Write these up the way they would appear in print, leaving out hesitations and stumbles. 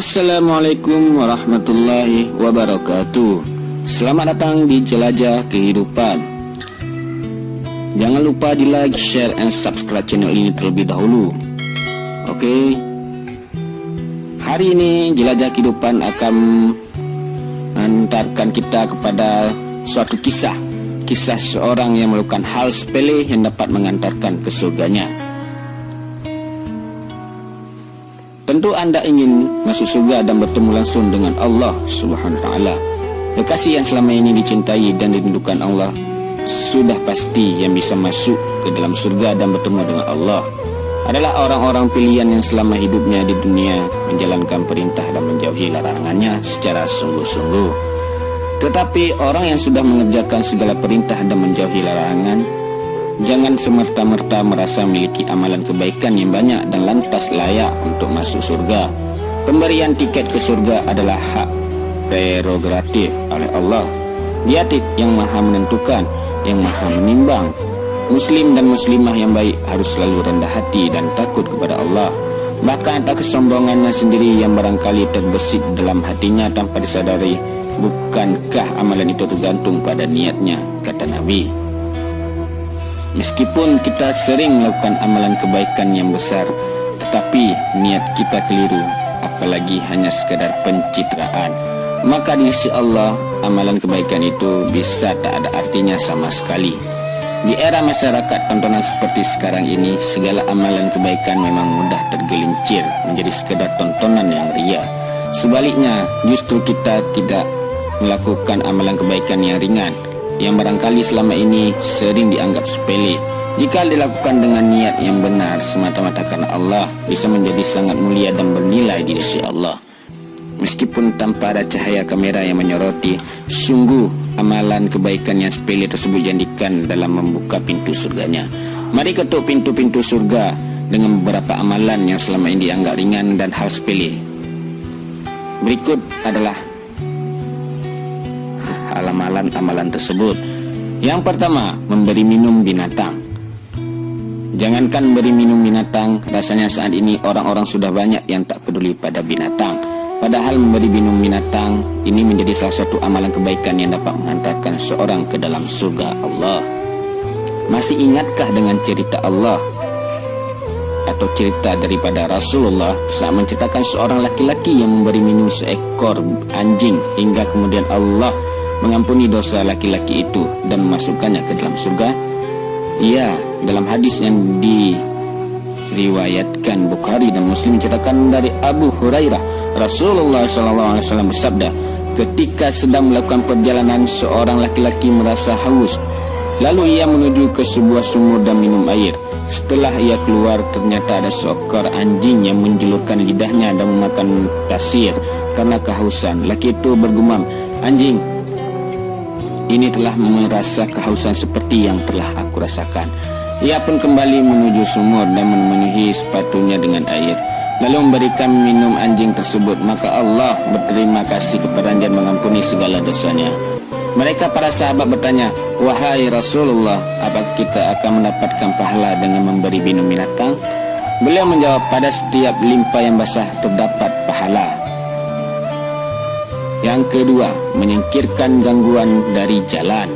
Assalamualaikum warahmatullahi wabarakatuh. Selamat datang di Jelajah Kehidupan. Jangan lupa di like, share, and subscribe channel ini terlebih dahulu. Oke. Hari ini Jelajah Kehidupan akan mengantarkan kita kepada suatu kisah seorang yang melakukan hal sepele yang dapat mengantarkan ke surganya. Tentu Anda ingin masuk surga dan bertemu langsung dengan Allah Subhanahu wa taala. Kekasih yang selama ini dicintai dan dirindukan Allah sudah pasti yang bisa masuk ke dalam surga dan bertemu dengan Allah adalah orang-orang pilihan yang selama hidupnya di dunia menjalankan perintah dan menjauhi larangannya secara sungguh-sungguh. Tetapi orang yang sudah mengerjakan segala perintah dan menjauhi larangan, jangan semerta-merta merasa memiliki amalan kebaikan yang banyak dan lantas layak untuk masuk surga. Pemberian tiket ke surga adalah hak prerogatif oleh Allah. Dia yang maha menentukan, yang maha menimbang. Muslim dan muslimah yang baik harus selalu rendah hati dan takut kepada Allah. Bahkan tak kesombongannya sendiri yang barangkali terbesit dalam hatinya tanpa disadari. Bukankah amalan itu tergantung pada niatnya, kata Nabi. Meskipun kita sering melakukan amalan kebaikan yang besar, tetapi niat kita keliru, apalagi hanya sekadar pencitraan, maka di sisi Allah amalan kebaikan itu bisa tak ada artinya sama sekali. Di era masyarakat tontonan seperti sekarang ini, segala amalan kebaikan memang mudah tergelincir menjadi sekadar tontonan yang ria. Sebaliknya, justru kita tidak melakukan amalan kebaikan yang ringan, yang barangkali selama ini sering dianggap sepele. Jika dilakukan dengan niat yang benar semata-mata karena Allah, bisa menjadi sangat mulia dan bernilai di sisi Allah. Meskipun tanpa ada cahaya kamera yang menyoroti, sungguh amalan kebaikan yang sepele tersebut jadikan dalam membuka pintu surganya. Mari ketuk pintu-pintu surga dengan beberapa amalan yang selama ini dianggap ringan dan hal sepele. Berikut adalah amalan tersebut. Yang pertama, memberi minum binatang. Jangankan memberi minum binatang, rasanya saat ini orang-orang sudah banyak yang tak peduli pada binatang. Padahal memberi minum binatang ini menjadi salah satu amalan kebaikan yang dapat menghantarkan seorang ke dalam surga Allah. Masih ingatkah dengan cerita Allah atau cerita daripada Rasulullah saat menceritakan seorang laki-laki yang memberi minum seekor anjing hingga kemudian Allah mengampuni dosa laki-laki itu dan memasukkannya ke dalam surga? Ya, dalam hadis yang diriwayatkan Bukhari dan Muslim menceritakan dari Abu Hurairah, Rasulullah SAW bersabda, ketika sedang melakukan perjalanan, seorang laki-laki merasa haus. Lalu ia menuju ke sebuah sumur dan minum air. Setelah ia keluar, ternyata ada seekor anjing yang menjulurkan lidahnya dan memakan pasir karena kehausan. Laki itu bergumam, "Anjing ini telah merasa kehausan seperti yang telah aku rasakan." Ia pun kembali menuju sumur dan memenuhi sepatunya dengan air, lalu memberikan minum anjing tersebut. Maka Allah berterima kasih kepadanya dan mengampuni segala dosanya. Mereka para sahabat bertanya, "Wahai Rasulullah, apakah kita akan mendapatkan pahala dengan memberi minum binatang?" Beliau menjawab, "Pada setiap limpa yang basah terdapat pahala." Yang kedua, menyingkirkan gangguan dari jalan.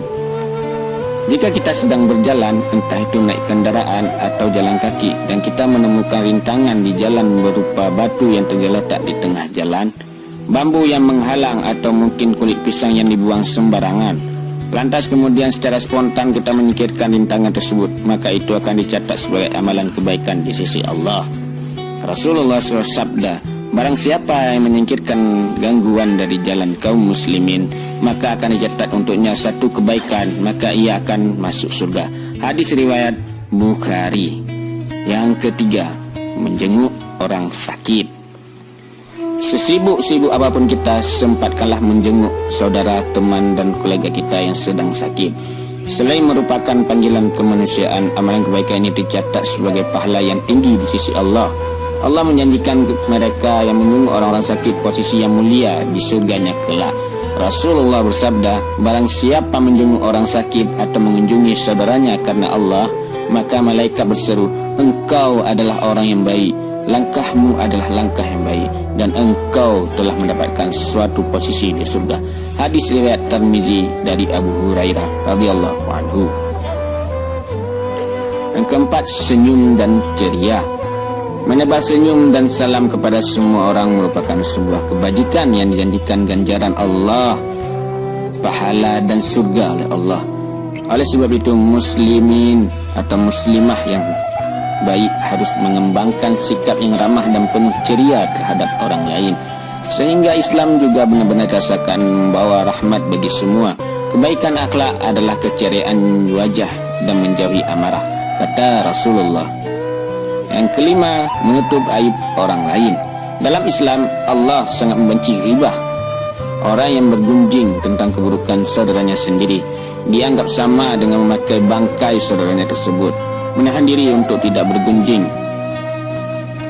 Jika kita sedang berjalan, entah itu naik kendaraan atau jalan kaki, dan kita menemukan rintangan di jalan berupa batu yang tergeletak di tengah jalan, bambu yang menghalang, atau mungkin kulit pisang yang dibuang sembarangan, lantas kemudian secara spontan kita menyingkirkan rintangan tersebut, maka itu akan dicatat sebagai amalan kebaikan di sisi Allah. Rasulullah SAW sabda, barang siapa yang menyingkirkan gangguan dari jalan kaum muslimin, maka akan dicatat untuknya satu kebaikan, maka ia akan masuk surga. Hadis riwayat Bukhari. Yang ketiga, menjenguk orang sakit. Sesibuk-sibuk apapun kita, sempatkanlah menjenguk saudara, teman, dan kolega kita yang sedang sakit. Selain merupakan panggilan kemanusiaan, amalan kebaikan ini dicatat sebagai pahala yang tinggi di sisi Allah. Allah menjanjikan mereka yang menjenguk orang-orang sakit posisi yang mulia di surganya kelak. Rasulullah bersabda, barang siapa menjenguk orang sakit atau mengunjungi saudaranya karena Allah, maka malaikat berseru, engkau adalah orang yang baik. langkahmu adalah langkah yang baik dan engkau telah mendapatkan suatu posisi di surga. Hadis riwayat Tirmizi dari Abu Hurairah radhiyallahu anhu. Yang keempat, senyum dan ceria. Menebar senyum dan salam kepada semua orang merupakan sebuah kebajikan yang dijanjikan ganjaran Allah, pahala dan surga oleh Allah. Oleh sebab itu, muslimin atau muslimah yang baik harus mengembangkan sikap yang ramah dan penuh ceria terhadap orang lain, sehingga Islam juga benar-benar dirasakan membawa rahmat bagi semua. Kebaikan akhlak adalah keceriaan wajah dan menjauhi amarah, kata Rasulullah. Yang kelima, menutup aib orang lain. Dalam Islam, Allah sangat membenci ghibah. Orang yang bergunjing tentang keburukan saudaranya sendiri dianggap sama dengan memakai bangkai saudaranya tersebut. Menahan diri untuk tidak bergunjing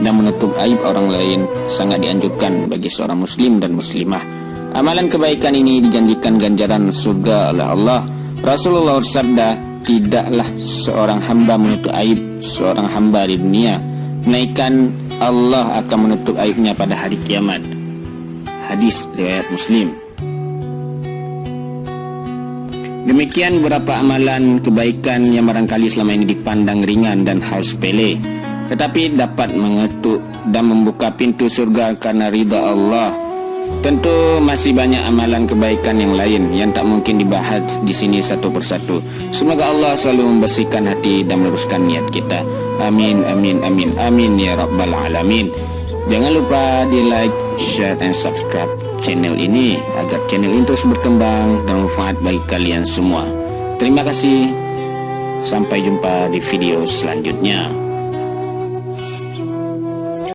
dan menutup aib orang lain sangat dianjurkan bagi seorang muslim dan muslimah. Amalan kebaikan ini dijanjikan ganjaran surga oleh Allah. Rasulullah bersabda, tidaklah seorang hamba menutup aib seorang hamba di dunia, melainkan Allah akan menutup aibnya pada hari kiamat. Hadis riwayat Muslim. Demikian beberapa amalan kebaikan yang barangkali selama ini dipandang ringan dan hal sepele, tetapi dapat mengetuk dan membuka pintu surga karena ridha Allah. Tentu masih banyak amalan kebaikan yang lain yang tak mungkin dibahas di sini satu persatu. Semoga Allah selalu membersihkan hati dan meluruskan niat kita. Amin, amin, amin, amin ya rabbal alamin. Jangan lupa di like, share dan subscribe channel ini agar channel ini terus berkembang dan manfaat bagi kalian semua. Terima kasih. Sampai jumpa di video selanjutnya.